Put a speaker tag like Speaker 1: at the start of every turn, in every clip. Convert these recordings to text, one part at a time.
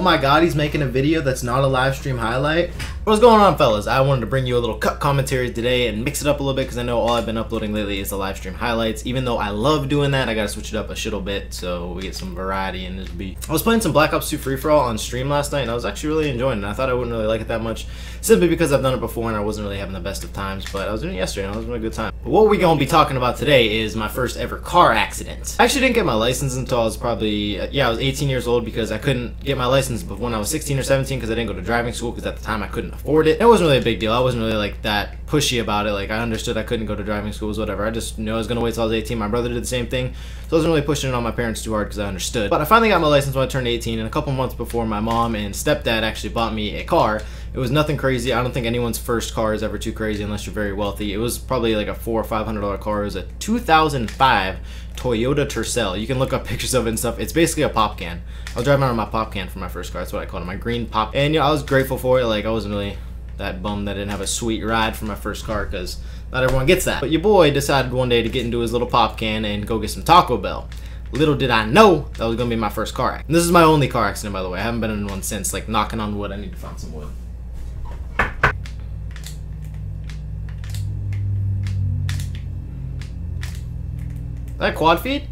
Speaker 1: my god, he's making a video that's not a live stream highlight. What's going on, fellas? I wanted to bring you a little cut commentary today and mix it up a little bit because I know all I've been uploading lately is the live stream highlights. Even though I love doing that, I gotta switch it up a shittle bit so we get some variety in this beat. I was playing some Black Ops 2 free-for-all on stream last night and I was actually really enjoying it. I thought I wouldn't really like it that much simply because I've done it before and I wasn't really having the best of times, but I was doing it yesterday and I was having a good time. But what we're gonna be talking about today is my first ever car accident. I actually didn't get my license until I was probably, I was 18 years old because I couldn't get my license when I was 16 or 17 because I didn't go to driving school because at the time I couldn't afford it. It wasn't really a big deal. I wasn't really like that pushy about it. Like I understood I couldn't go to driving schools, whatever. I just knew I was gonna wait till I was 18. My brother did the same thing, so I wasn't really pushing it on my parents too hard because I understood. But I finally got my license when I turned 18, and a couple months before my mom and stepdad actually bought me a car. It was nothing crazy. I don't think anyone's first car is ever too crazy unless you're very wealthy. It was probably like a $400 or $500 car. It was a 2005 Toyota Tercel. You can look up pictures of it and stuff. It's basically a pop can. I was driving around my pop can for my first car. That's what I called it, my green pop. And I was grateful for it. Like I wasn't really that bummed that I didn't have a sweet ride for my first car because not everyone gets that. But your boy decided one day to get into his little pop can and go get some Taco Bell. Little did I know that was gonna be my first car accident. And this is my only car accident, by the way. I haven't been in one since. Like knocking on wood. I need to find some wood. That quad feed?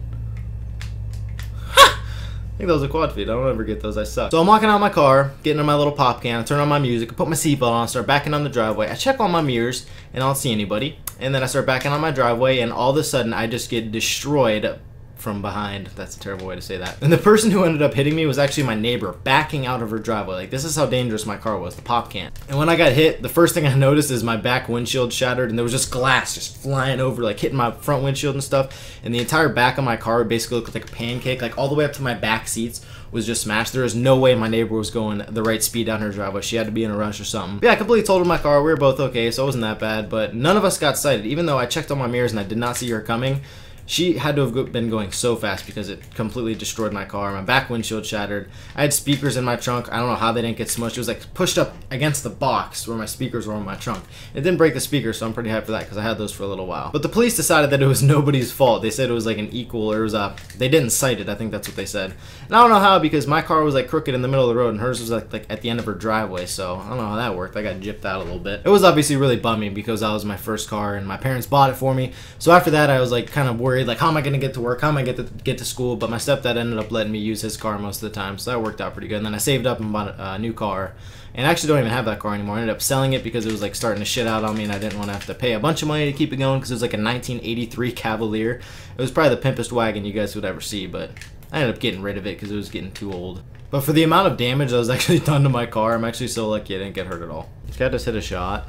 Speaker 1: I think that was a quad feed. I don't ever get those. I suck. So I'm walking out my car, getting in my little pop can, I turn on my music, I put my seatbelt on, start backing down the driveway. I check all my mirrors and I don't see anybody. And then I start backing on my driveway and all of a sudden I just get destroyed from behind. That's a terrible way to say that. And the person who ended up hitting me was actually my neighbor backing out of her driveway. Like this is how dangerous my car was, the pop can. And when I got hit, the first thing I noticed is my back windshield shattered and there was just glass just flying over, like hitting my front windshield and stuff. And the entire back of my car basically looked like a pancake, like all the way up to my back seats was just smashed. There was no way my neighbor was going the right speed down her driveway. She had to be in a rush or something. But yeah, I completely totaled my car. We were both okay, so it wasn't that bad, but none of us got sighted. Even though I checked all my mirrors and I did not see her coming, she had to have been going so fast because it completely destroyed my car. My back windshield shattered. I had speakers in my trunk. I don't know how they didn't get smushed. It was like pushed up against the box where my speakers were on my trunk. It didn't break the speakers, so I'm pretty happy for that because I had those for a little while. But the police decided that it was nobody's fault. They said it was like an equal, or it was they didn't cite it. I think that's what they said. And I don't know how because my car was like crooked in the middle of the road and hers was like at the end of her driveway. So I don't know how that worked. I got gypped out a little bit. It was obviously really bumming because that was my first car and my parents bought it for me. So after that, I was like kind of worried, like how am I gonna get to work? How am I get to school? But my stepdad ended up letting me use his car most of the time, so that worked out pretty good. And then I saved up and bought a new car, and I actually don't even have that car anymore. I ended up selling it because it was like starting to shit out on me, and I didn't want to have to pay a bunch of money to keep it going because it was like a 1983 Cavalier. It was probably the pimpest wagon you guys would ever see, but I ended up getting rid of it because it was getting too old. But for the amount of damage that was actually done to my car, I'm actually so lucky I didn't get hurt at all. This guy just hit a shot.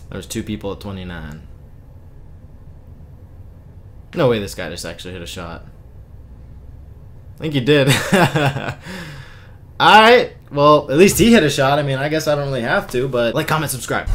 Speaker 1: There's two people at 29. No way this guy just actually hit a shot. I think he did. Alright, well, at least he hit a shot. I mean, I guess I don't really have to, but like, comment, subscribe.